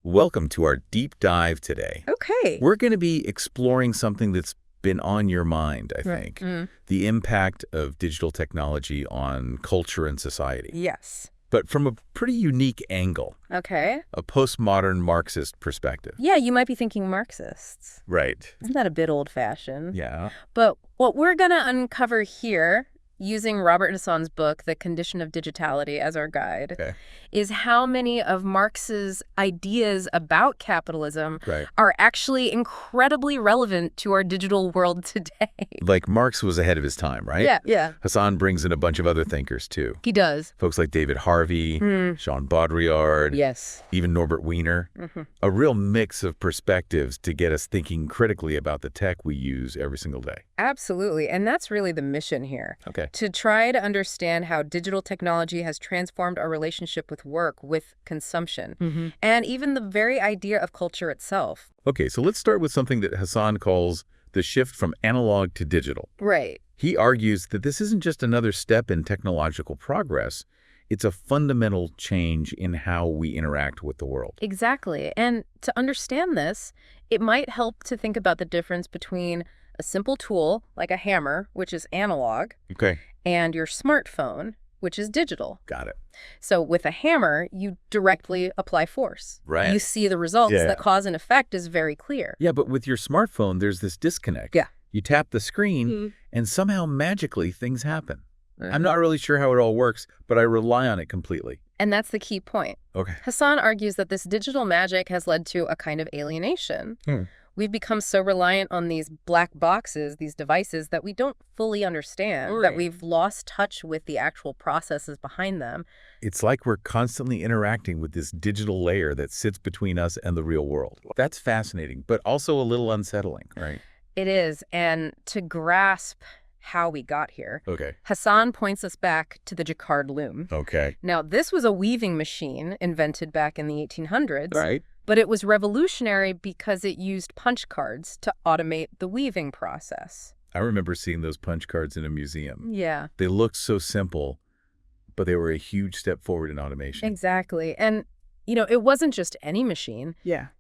welcome to our deep dive today. Okay. We're going to be exploring something that's been on your mind, I think. The impact of digital technology on culture and society. Yes. But from a pretty unique angle. Okay. A postmodern Marxist perspective. Yeah, you might be thinking Marxists. Right. Isn't that a bit old-fashioned? Yeah. But what we're going to uncover here, using Robert Hassan's book, The Condition of Digitality, as our guide, is how many of Marx's ideas about capitalism are actually incredibly relevant to our digital world today. Like Marx was ahead of his time, right? Yeah. Hassan brings in a bunch of other thinkers, too. He does. Folks like David Harvey, Jean Baudrillard, even Norbert Wiener. A real mix of perspectives to get us thinking critically about the tech we use every single day. Absolutely. And that's really the mission here. To try to understand how digital technology has transformed our relationship with work, with consumption, and even the very idea of culture itself. Okay, so let's start with something that Hassan calls the shift from analog to digital. Right. He argues that this isn't just another step in technological progress. It's a fundamental change in how we interact with the world. Exactly. And to understand this, it might help to think about the difference between a simple tool, like a hammer, which is analog, and your smartphone, which is digital. Got it. So with a hammer, you directly apply force. Right. You see the results. That cause and effect is very clear. Yeah, but with your smartphone, there's this disconnect. You tap the screen, and somehow magically things happen. I'm not really sure how it all works, but I rely on it completely. And that's the key point. Okay. Hassan argues that this digital magic has led to a kind of alienation. We've become so reliant on these black boxes, these devices, that we don't fully understand, that we've lost touch with the actual processes behind them. It's like we're constantly interacting with this digital layer that sits between us and the real world. That's fascinating, but also a little unsettling, right? It is. And to grasp how we got here, Hassan points us back to the Jacquard loom. Now, this was a weaving machine invented back in the 1800s. But it was revolutionary because it used punch cards to automate the weaving process. I remember seeing those punch cards in a museum. Yeah. They looked so simple, but they were a huge step forward in automation. Exactly. And, you know, it wasn't just any machine.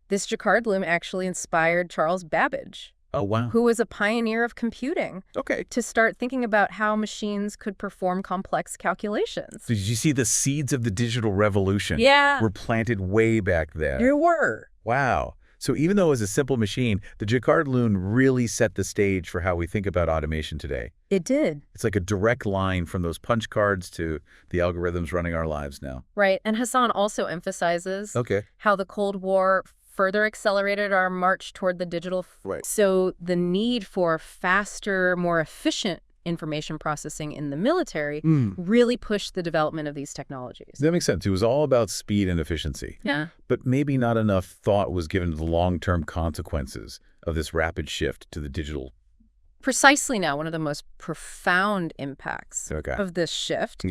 This Jacquard loom actually inspired Charles Babbage. Oh, wow. Who was a pioneer of computing. To start thinking about how machines could perform complex calculations. Did you see the seeds of the digital revolution? Were planted way back then. There were. Wow. So even though it was a simple machine, the Jacquard loom really set the stage for how we think about automation today. It did. It's like a direct line from those punch cards to the algorithms running our lives now. Right. And Hassan also emphasizes how the Cold War further accelerated our march toward the digital. So the need for faster, more efficient information processing in the military really pushed the development of these technologies. That makes sense. It was all about speed and efficiency. But maybe not enough thought was given to the long-term consequences of this rapid shift to the digital. Precisely now, one of the most profound impacts of this shift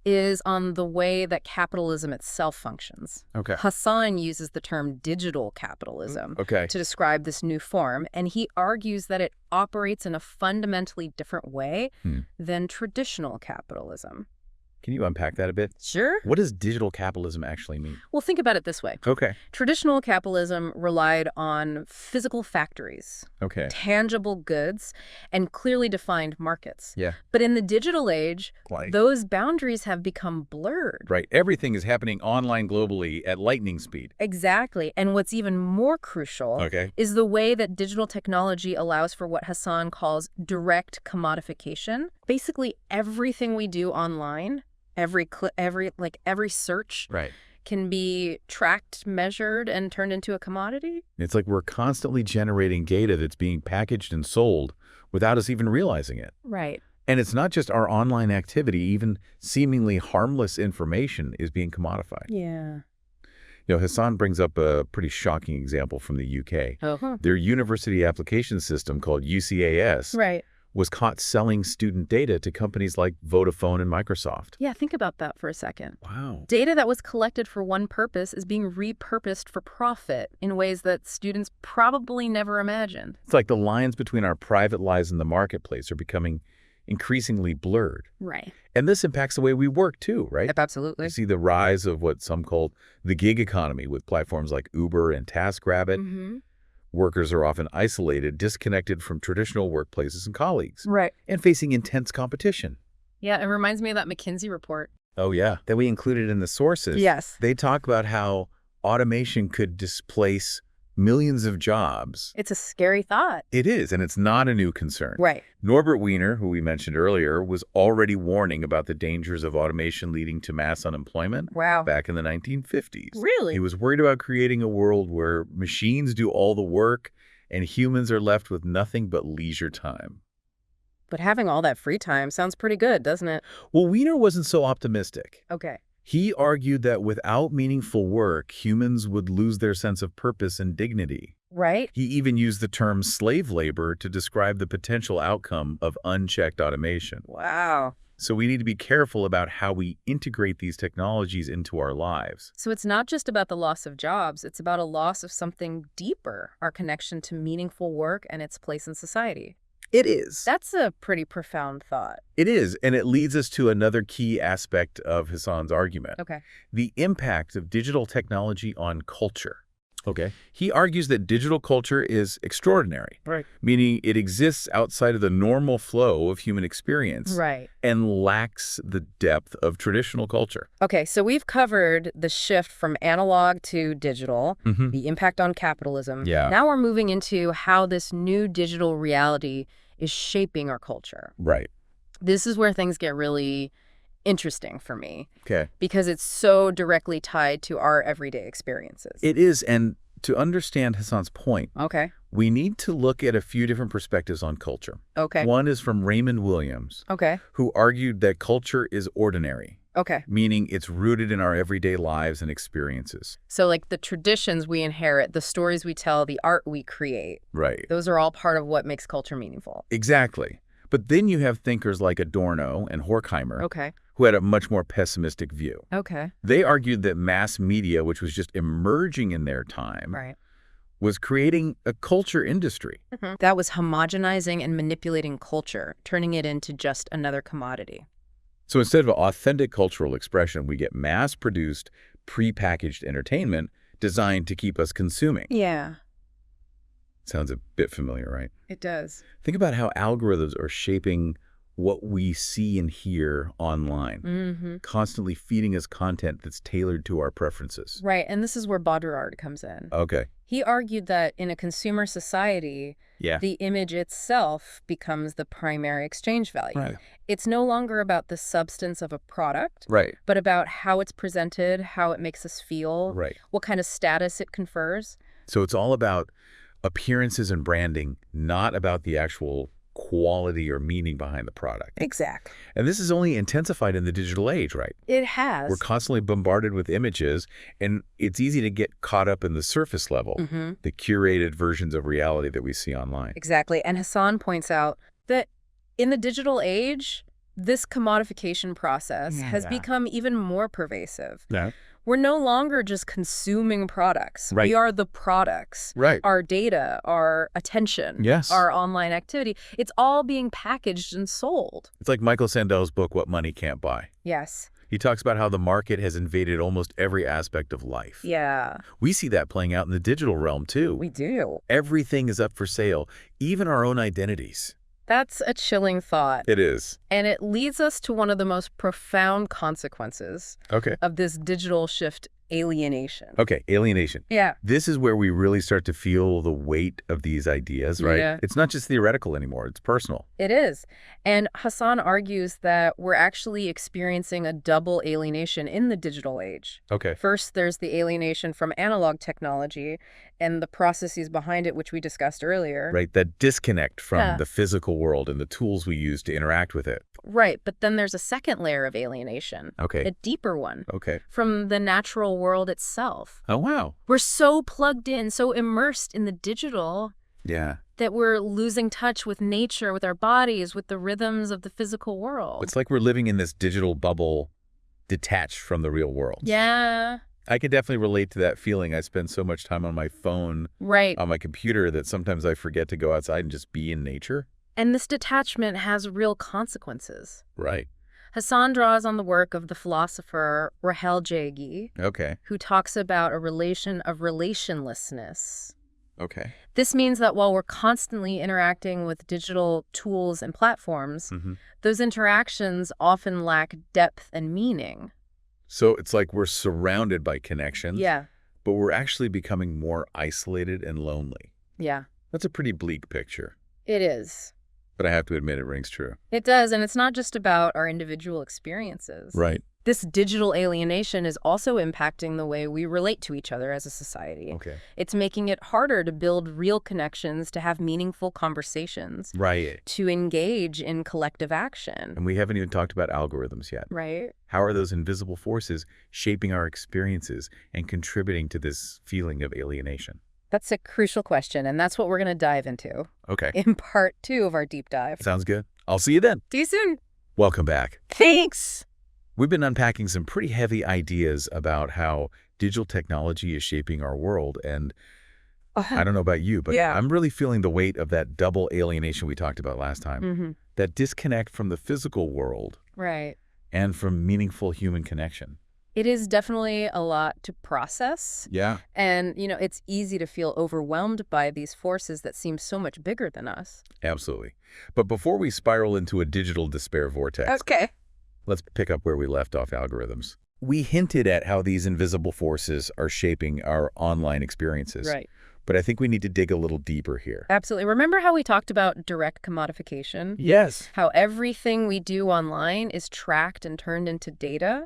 is on the way that capitalism itself functions. Hassan uses the term digital capitalism to describe this new form, and he argues that it operates in a fundamentally different way than traditional capitalism. Can you unpack that a bit? Sure. What does digital capitalism actually mean? Well, think about it this way. Traditional capitalism relied on physical factories, tangible goods, and clearly defined markets. But in the digital age, those boundaries have become blurred. Everything is happening online globally at lightning speed. Exactly. And what's even more crucial is the way that digital technology allows for what Hassan calls direct commodification. Basically, everything we do online, every search can be tracked, measured, and turned into a commodity. It's like we're constantly generating data that's being packaged and sold without us even realizing it. And it's not just our online activity, even seemingly harmless information is being commodified. You know, Hassan brings up a pretty shocking example from the UK. Their university application system called UCAS was caught selling student data to companies like Vodafone and Microsoft. Yeah, think about that for a second. Wow. Data that was collected for one purpose is being repurposed for profit in ways that students probably never imagined. It's like the lines between our private lives and the marketplace are becoming increasingly blurred. Right. And this impacts the way we work too, right? Absolutely. You see the rise of what some call the gig economy with platforms like Uber and TaskRabbit. Workers are often isolated, disconnected from traditional workplaces and colleagues. Right. And facing intense competition. Yeah, it reminds me of that McKinsey report. Oh, yeah. That we included in the sources. Yes. They talk about how automation could displace millions of jobs. It's a scary thought. It is, and it's not a new concern. Right. Norbert Wiener, who we mentioned earlier, was already warning about the dangers of automation leading to mass unemployment back in the 1950s. Really? He was worried about creating a world where machines do all the work and humans are left with nothing but leisure time. But having all that free time sounds pretty good, doesn't it? Well, Wiener wasn't so optimistic. Okay. He argued that without meaningful work, humans would lose their sense of purpose and dignity. Right. He even used the term slave labor to describe the potential outcome of unchecked automation. Wow. So we need to be careful about how we integrate these technologies into our lives. So it's not just about the loss of jobs, it's about a loss of something deeper, our connection to meaningful work and its place in society. It is. That's a pretty profound thought. It is, and it leads us to another key aspect of Hassan's argument. Okay. The impact of digital technology on culture. Okay. He argues that digital culture is extraordinary. Right. Meaning it exists outside of the normal flow of human experience. Right. And lacks the depth of traditional culture. Okay, so we've covered the shift from analog to digital, the impact on capitalism. Yeah. Now we're moving into how this new digital reality is shaping our culture. Right. This is where things get really interesting for me. Okay. Because it's so directly tied to our everyday experiences. It is, and to understand Hassan's point, we need to look at a few different perspectives on culture. Okay. One is from Raymond Williams, who argued that culture is ordinary. Okay. Meaning it's rooted in our everyday lives and experiences. So like the traditions we inherit, the stories we tell, the art we create. Right. Those are all part of what makes culture meaningful. Exactly. But then you have thinkers like Adorno and Horkheimer, who had a much more pessimistic view. Okay. They argued that mass media, which was just emerging in their time, was creating a culture industry. That was homogenizing and manipulating culture, turning it into just another commodity. So instead of authentic cultural expression, we get mass-produced, prepackaged entertainment designed to keep us consuming. Yeah. Sounds a bit familiar, right? It does. Think about how algorithms are shaping what we see and hear online, constantly feeding us content that's tailored to our preferences. Right, and this is where Baudrillard comes in. Okay. He argued that in a consumer society, the image itself becomes the primary exchange value. Right. It's no longer about the substance of a product, but about how it's presented, how it makes us feel, what kind of status it confers. So it's all about appearances and branding, not about the actual quality or meaning behind the product. Exactly. And this is only intensified in the digital age, right? It has. We're constantly bombarded with images, and it's easy to get caught up in the surface level, the curated versions of reality that we see online. Exactly. And Hassan points out that in the digital age, this commodification process has become even more pervasive. We're no longer just consuming products. We are the products. Our data, our attention, our online activity. It's all being packaged and sold. It's like Michael Sandel's book, What Money Can't Buy. Yes. He talks about how the market has invaded almost every aspect of life. Yeah. We see that playing out in the digital realm, too. We do. Everything is up for sale, even our own identities. That's a chilling thought. It is. And it leads us to one of the most profound consequences of this digital shift, alienation. Okay, alienation. Yeah. This is where we really start to feel the weight of these ideas, right? Yeah. It's not just theoretical anymore, it's personal. It is. And Hassan argues that we're actually experiencing a double alienation in the digital age. Okay. First, there's the alienation from analog technology and the processes behind it, which we discussed earlier. Right, that disconnect from the physical world and the tools we use to interact with it. Right, but then there's a second layer of alienation. Okay. A deeper one. Okay. From the natural world itself. Oh, wow. We're so plugged in, so immersed in the digital that we're losing touch with nature, with our bodies, with the rhythms of the physical world. It's like we're living in this digital bubble detached from the real world. Yeah. I can definitely relate to that feeling. I spend so much time on my phone, on my computer, that sometimes I forget to go outside and just be in nature. And this detachment has real consequences. Right. Hassan draws on the work of the philosopher Rahel Jaegi, Okay. who talks about a relation of relationlessness. Okay. This means that while we're constantly interacting with digital tools and platforms, those interactions often lack depth and meaning. So it's like we're surrounded by connections, Yeah. but we're actually becoming more isolated and lonely. Yeah. That's a pretty bleak picture. It is. But I have to admit it rings true. It does, and it's not just about our individual experiences. Right. This digital alienation is also impacting the way we relate to each other as a society. Okay. It's making it harder to build real connections, to have meaningful conversations. Right. To engage in collective action. And we haven't even talked about algorithms yet. Right. How are those invisible forces shaping our experiences and contributing to this feeling of alienation? That's a crucial question, and that's what we're going to dive into. Okay. In part 2 of our deep dive. Sounds good. I'll see you then. See you soon. Welcome back. Thanks. We've been unpacking some pretty heavy ideas about how digital technology is shaping our world, and I don't know about you, but I'm really feeling the weight of that double alienation we talked about last time. That disconnect from the physical world. Right. And from meaningful human connection. It is definitely a lot to process. Yeah. And, it's easy to feel overwhelmed by these forces that seem so much bigger than us. Absolutely. But before we spiral into a digital despair vortex, let's pick up where we left off algorithms. We hinted at how these invisible forces are shaping our online experiences. Right. But I think we need to dig a little deeper here. Absolutely. Remember how we talked about direct commodification? Yes. How everything we do online is tracked and turned into data?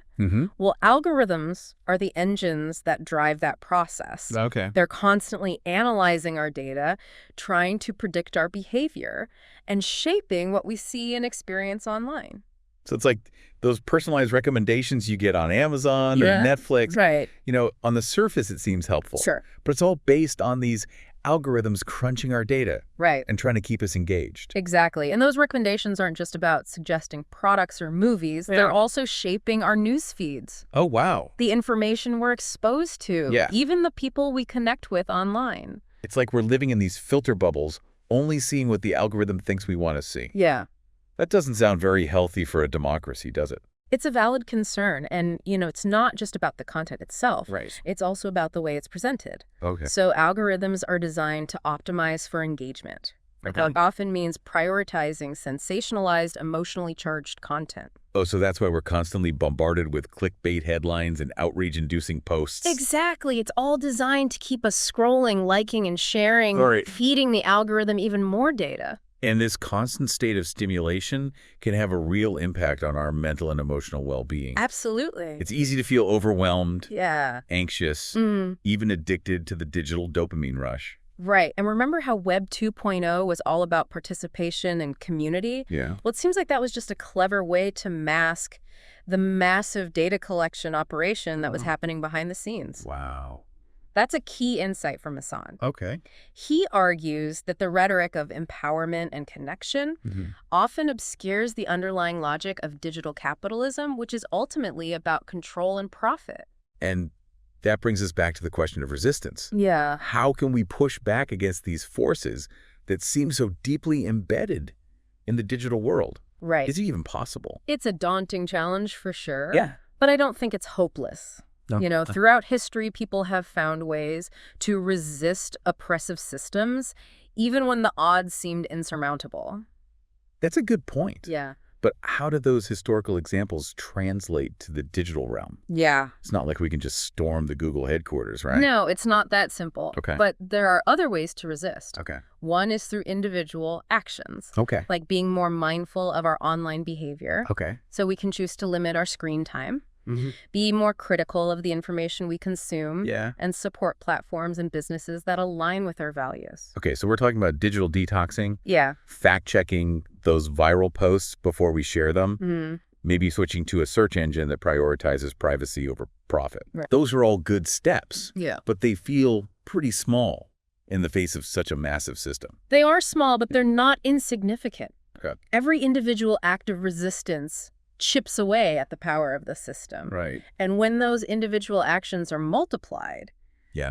Well, algorithms are the engines that drive that process. Okay. They're constantly analyzing our data, trying to predict our behavior, and shaping what we see and experience online. So it's like those personalized recommendations you get on Amazon or Netflix. Right. On the surface, it seems helpful. Sure. But it's all based on these algorithms crunching our data. Right. And trying to keep us engaged. Exactly. And those recommendations aren't just about suggesting products or movies. Yeah. They're also shaping our news feeds. Oh, wow. The information we're exposed to. Yeah. Even the people we connect with online. It's like we're living in these filter bubbles, only seeing what the algorithm thinks we want to see. Yeah. That doesn't sound very healthy for a democracy, does it? It's a valid concern. And, it's not just about the content itself. Right. It's also about the way it's presented. Okay. So algorithms are designed to optimize for engagement. Okay. That often means prioritizing sensationalized, emotionally charged content. Oh, so that's why we're constantly bombarded with clickbait headlines and outrage-inducing posts. Exactly. It's all designed to keep us scrolling, liking, and sharing, feeding the algorithm even more data. And this constant state of stimulation can have a real impact on our mental and emotional well-being. Absolutely. It's easy to feel overwhelmed, anxious, even addicted to the digital dopamine rush. Right. And remember how Web 2.0 was all about participation and community? Yeah. Well, it seems like that was just a clever way to mask the massive data collection operation that was happening behind the scenes. Wow. That's a key insight from Hassan. Okay. He argues that the rhetoric of empowerment and connection often obscures the underlying logic of digital capitalism, which is ultimately about control and profit. And that brings us back to the question of resistance. Yeah. How can we push back against these forces that seem so deeply embedded in the digital world? Right. Is it even possible? It's a daunting challenge for sure. Yeah. But I don't think it's hopeless. No. Throughout history, people have found ways to resist oppressive systems, even when the odds seemed insurmountable. That's a good point. Yeah. But how do those historical examples translate to the digital realm? Yeah. It's not like we can just storm the Google headquarters, right? No, it's not that simple. Okay. But there are other ways to resist. Okay. One is through individual actions. Okay. Like being more mindful of our online behavior. Okay. So we can choose to limit our screen time. Be more critical of the information we consume, and support platforms and businesses that align with our values. Okay, so we're talking about digital detoxing, Yeah. fact-checking those viral posts before we share them, maybe switching to a search engine that prioritizes privacy over profit. Right. Those are all good steps, Yeah. but they feel pretty small in the face of such a massive system. They are small, but they're not insignificant. Okay. Every individual act of resistance chips away at the power of the system. Right. And when those individual actions are multiplied,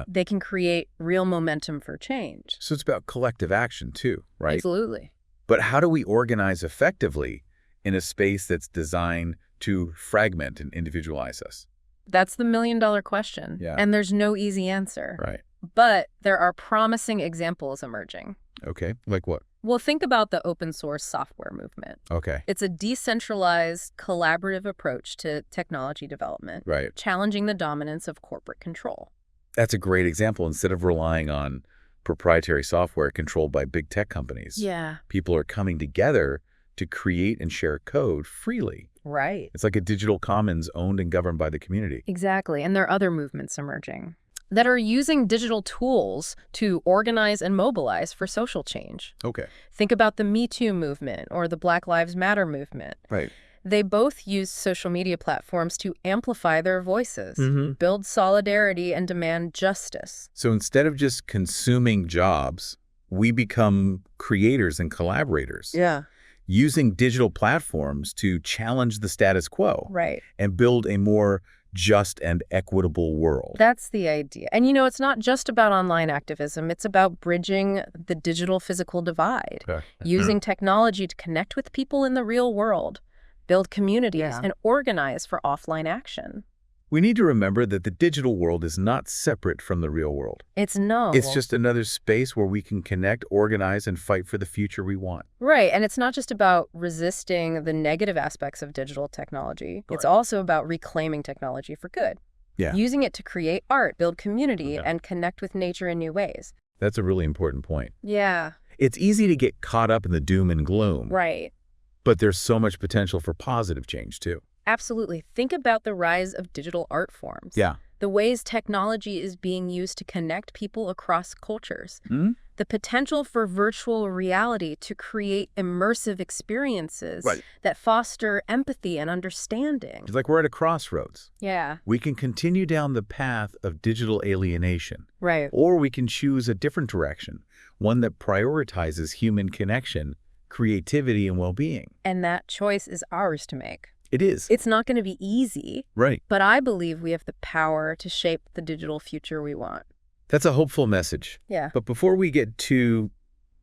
they can create real momentum for change. So it's about collective action too, right? Absolutely. But how do we organize effectively in a space that's designed to fragment and individualize us? That's the million-dollar question. Yeah. And there's no easy answer. Right. But there are promising examples emerging. Okay. Like what? Well, think about the open source software movement. Okay. It's a decentralized, collaborative approach to technology development, Right. challenging the dominance of corporate control. That's a great example. Instead of relying on proprietary software controlled by big tech companies, Yeah. people are coming together to create and share code freely. Right. It's like a digital commons owned and governed by the community. Exactly. And there are other movements emerging that are using digital tools to organize and mobilize for social change. Okay. Think about the Me Too movement or the Black Lives Matter movement. Right. They both use social media platforms to amplify their voices, Mm-hmm. build solidarity, and demand justice. So instead of just consuming jobs, we become creators and collaborators. Yeah. Using digital platforms to challenge the status quo. Right. And build a more just and equitable world. That's the idea. And it's not just about online activism. It's about bridging the digital-physical divide, Okay. using technology to connect with people in the real world, build communities, and organize for offline action. We need to remember that the digital world is not separate from the real world. It's just another space where we can connect, organize, and fight for the future we want. Right. And it's not just about resisting the negative aspects of digital technology. Right. It's also about reclaiming technology for good. Yeah. Using it to create art, build community, and connect with nature in new ways. That's a really important point. Yeah. It's easy to get caught up in the doom and gloom. Right. But there's so much potential for positive change, too. Absolutely. Think about the rise of digital art forms. Yeah. The ways technology is being used to connect people across cultures. Mm-hmm. The potential for virtual reality to create immersive experiences that foster empathy and understanding. It's like we're at a crossroads. Yeah. We can continue down the path of digital alienation. Right. Or we can choose a different direction, one that prioritizes human connection, creativity, and well-being. And that choice is ours to make. It is. It's not going to be easy. Right. But I believe we have the power to shape the digital future we want. That's a hopeful message. Yeah. But before we get too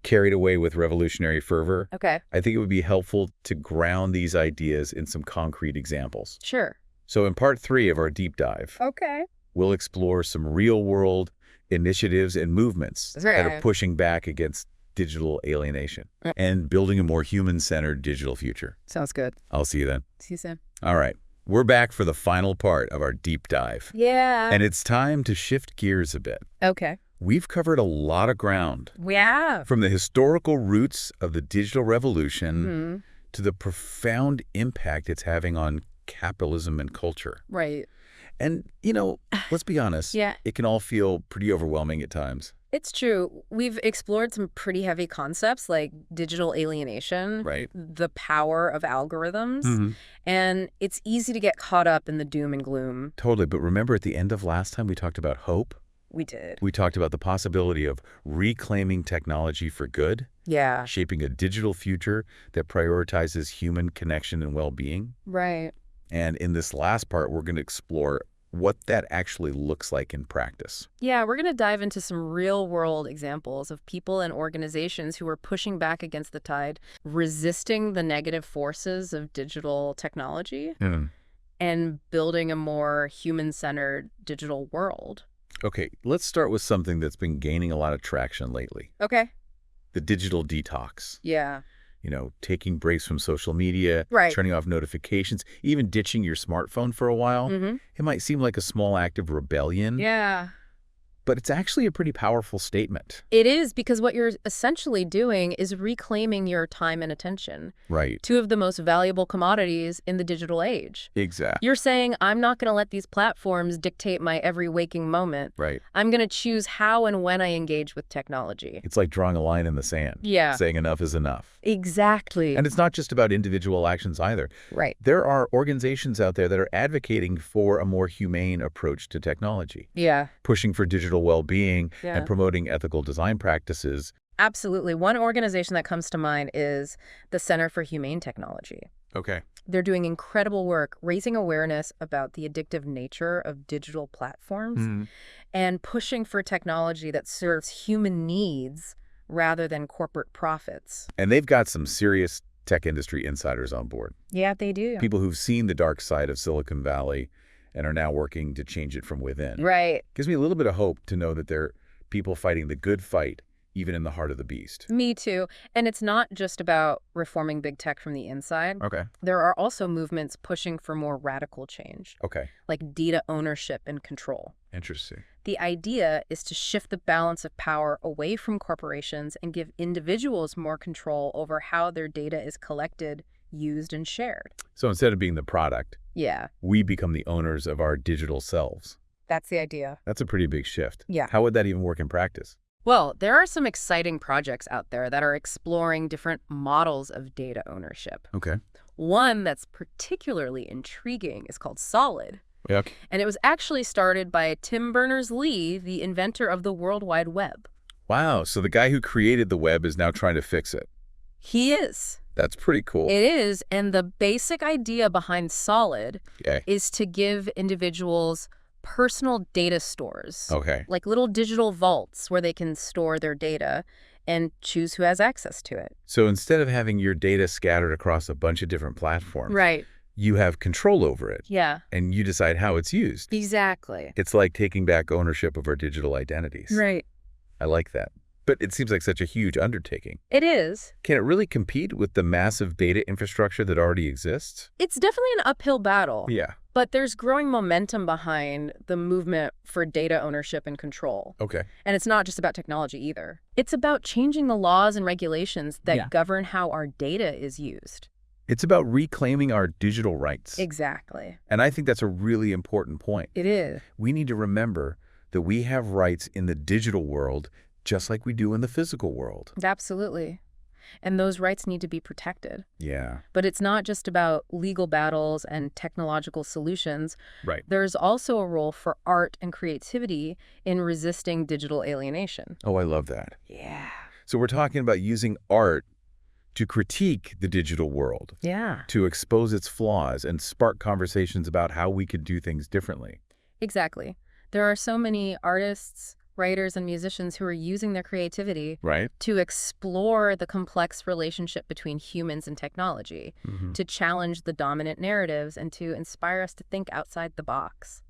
carried away with revolutionary fervor, Okay. I think it would be helpful to ground these ideas in some concrete examples. Sure. So in part 3 of our deep dive, Okay. we'll explore some real-world initiatives and movements that are pushing back against digital alienation and building a more human-centered digital future. Sounds good. I'll see you then. See you soon. All right. We're back for the final part of our deep dive. Yeah. And it's time to shift gears a bit. Okay. We've covered a lot of ground. Yeah. From the historical roots of the digital revolution to the profound impact it's having on capitalism and culture. Right. And, let's be honest. It can all feel pretty overwhelming at times. It's true. We've explored some pretty heavy concepts like digital alienation, the power of algorithms, and it's easy to get caught up in the doom and gloom. Totally. But remember at the end of last time we talked about hope? We did. We talked about the possibility of reclaiming technology for good. Yeah. Shaping a digital future that prioritizes human connection and well-being. Right. And in this last part, we're going to explore what that actually looks like in practice. Yeah, we're going to dive into some real-world examples of people and organizations who are pushing back against the tide, resisting the negative forces of digital technology, and building a more human-centered digital world. Okay, let's start with something that's been gaining a lot of traction lately. Okay. The digital detox. Yeah. Taking breaks from social media, turning off notifications, even ditching your smartphone for a while. It might seem like a small act of rebellion. Yeah. But it's actually a pretty powerful statement. It is, because what you're essentially doing is reclaiming your time and attention. Right. Two of the most valuable commodities in the digital age. Exactly. You're saying, I'm not going to let these platforms dictate my every waking moment. Right. I'm going to choose how and when I engage with technology. It's like drawing a line in the sand. Yeah. Saying enough is enough. Exactly. And it's not just about individual actions either. Right. There are organizations out there that are advocating for a more humane approach to technology. Yeah. Pushing for digital well-being and promoting ethical design practices. Absolutely. One organization that comes to mind is the Center for Humane Technology. Okay. They're doing incredible work raising awareness about the addictive nature of digital platforms and pushing for technology that serves human needs rather than corporate profits. And they've got some serious tech industry insiders on board. Yeah, they do. People who've seen the dark side of Silicon Valley and are now working to change it from within. Right. Gives me a little bit of hope to know that there are people fighting the good fight, even in the heart of the beast. Me too. And it's not just about reforming big tech from the inside. Okay. There are also movements pushing for more radical change. Okay. Like data ownership and control. Interesting. The idea is to shift the balance of power away from corporations and give individuals more control over how their data is collected, used, and shared. So instead of being the product, we become the owners of our digital selves. That's the idea. That's a pretty big shift. Yeah. How would that even work in practice? Well, there are some exciting projects out there that are exploring different models of data ownership. Okay. One that's particularly intriguing is called Solid. Yuck. And it was actually started by Tim Berners-Lee, the inventor of the World Wide Web. Wow, so the guy who created the web is now trying to fix it. He is. That's pretty cool. It is, and the basic idea behind Solid is to give individuals personal data stores. Okay. Like little digital vaults where they can store their data and choose who has access to it. So instead of having your data scattered across a bunch of different platforms, right, you have control over it. Yeah. And you decide how it's used. Exactly. It's like taking back ownership of our digital identities. Right. I like that. But it seems like such a huge undertaking. It is. Can it really compete with the massive data infrastructure that already exists? It's definitely an uphill battle. Yeah. But there's growing momentum behind the movement for data ownership and control. Okay. And it's not just about technology either. It's about changing the laws and regulations that govern how our data is used. It's about reclaiming our digital rights. Exactly. And I think that's a really important point. It is. We need to remember that we have rights in the digital world just like we do in the physical world. Absolutely. And those rights need to be protected. Yeah. But it's not just about legal battles and technological solutions. Right. There's also a role for art and creativity in resisting digital alienation. Oh, I love that. Yeah. So we're talking about using art to critique the digital world. Yeah. To expose its flaws and spark conversations about how we could do things differently. Exactly. There are so many artists, writers, and musicians who are using their creativity to explore the complex relationship between humans and technology, to challenge the dominant narratives, and to inspire us to think outside the box.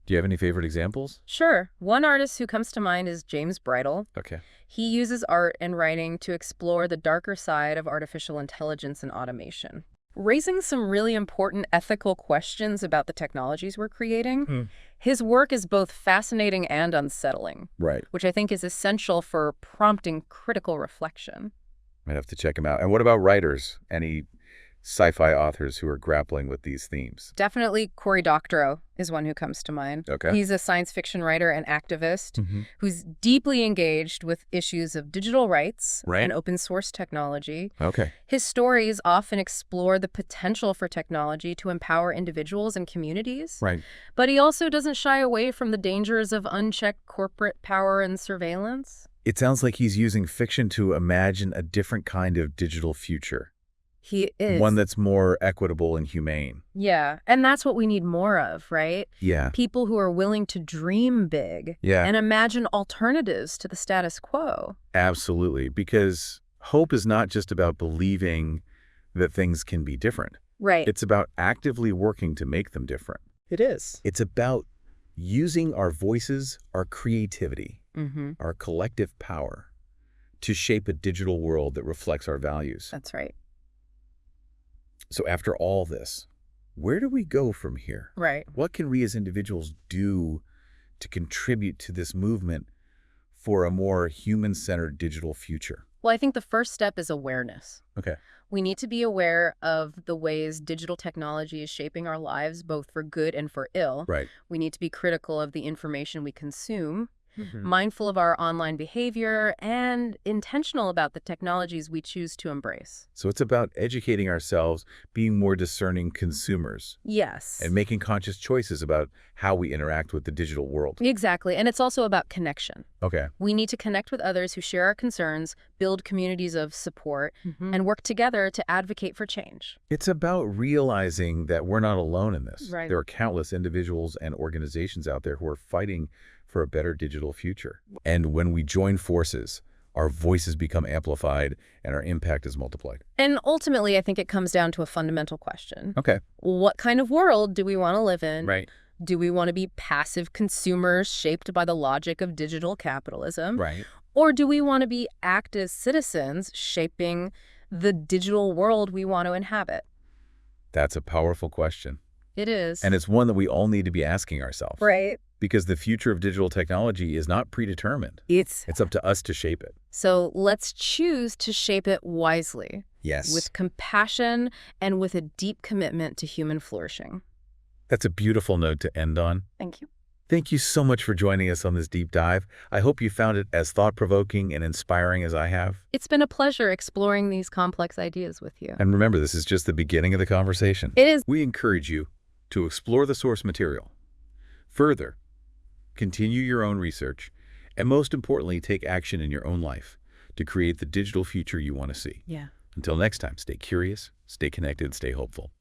Do you have any favorite examples? Sure. One artist who comes to mind is James Bridle. Okay. He uses art and writing to explore the darker side of artificial intelligence and automation, raising some really important ethical questions about the technologies we're creating. His work is both fascinating and unsettling, which I think is essential for prompting critical reflection. Might have to check him out. And what about writers? Any sci-fi authors who are grappling with these themes? Definitely Cory Doctorow is one who comes to mind. Okay. He's a science fiction writer and activist who's deeply engaged with issues of digital rights and open source technology. Okay. His stories often explore the potential for technology to empower individuals and communities. But he also doesn't shy away from the dangers of unchecked corporate power and surveillance. It sounds like he's using fiction to imagine a different kind of digital future. He is. One that's more equitable and humane. Yeah, and that's what we need more of, right? Yeah. People who are willing to dream big and imagine alternatives to the status quo. Absolutely, because hope is not just about believing that things can be different. Right. It's about actively working to make them different. It is. It's about using our voices, our creativity, our collective power to shape a digital world that reflects our values. That's right. So after all this, where do we go from here? Right. What can we as individuals do to contribute to this movement for a more human-centered digital future? Well, I think the first step is awareness. Okay. We need to be aware of the ways digital technology is shaping our lives, both for good and for ill. Right. We need to be critical of the information we consume, mindful of our online behavior, and intentional about the technologies we choose to embrace. So it's about educating ourselves, being more discerning consumers. Yes. And making conscious choices about how we interact with the digital world. Exactly. And it's also about connection. Okay. We need to connect with others who share our concerns, build communities of support, and work together to advocate for change. It's about realizing that we're not alone in this. Right. There are countless individuals and organizations out there who are fighting for a better digital future. And when we join forces, our voices become amplified and our impact is multiplied. And ultimately, I think it comes down to a fundamental question. Okay. What kind of world do we want to live in? Right. Do we want to be passive consumers shaped by the logic of digital capitalism? Right. Or do we want to be active citizens shaping the digital world we want to inhabit? That's a powerful question. It is. And it's one that we all need to be asking ourselves. Right. Because the future of digital technology is not predetermined. It's up to us to shape it. So let's choose to shape it wisely. Yes. With compassion and with a deep commitment to human flourishing. That's a beautiful note to end on. Thank you. Thank you so much for joining us on this deep dive. I hope you found it as thought-provoking and inspiring as I have. It's been a pleasure exploring these complex ideas with you. And remember, this is just the beginning of the conversation. It is. We encourage you to explore the source material. Further, continue your own research, and most importantly, take action in your own life to create the digital future you want to see. Yeah. Until next time, stay curious, stay connected, stay hopeful.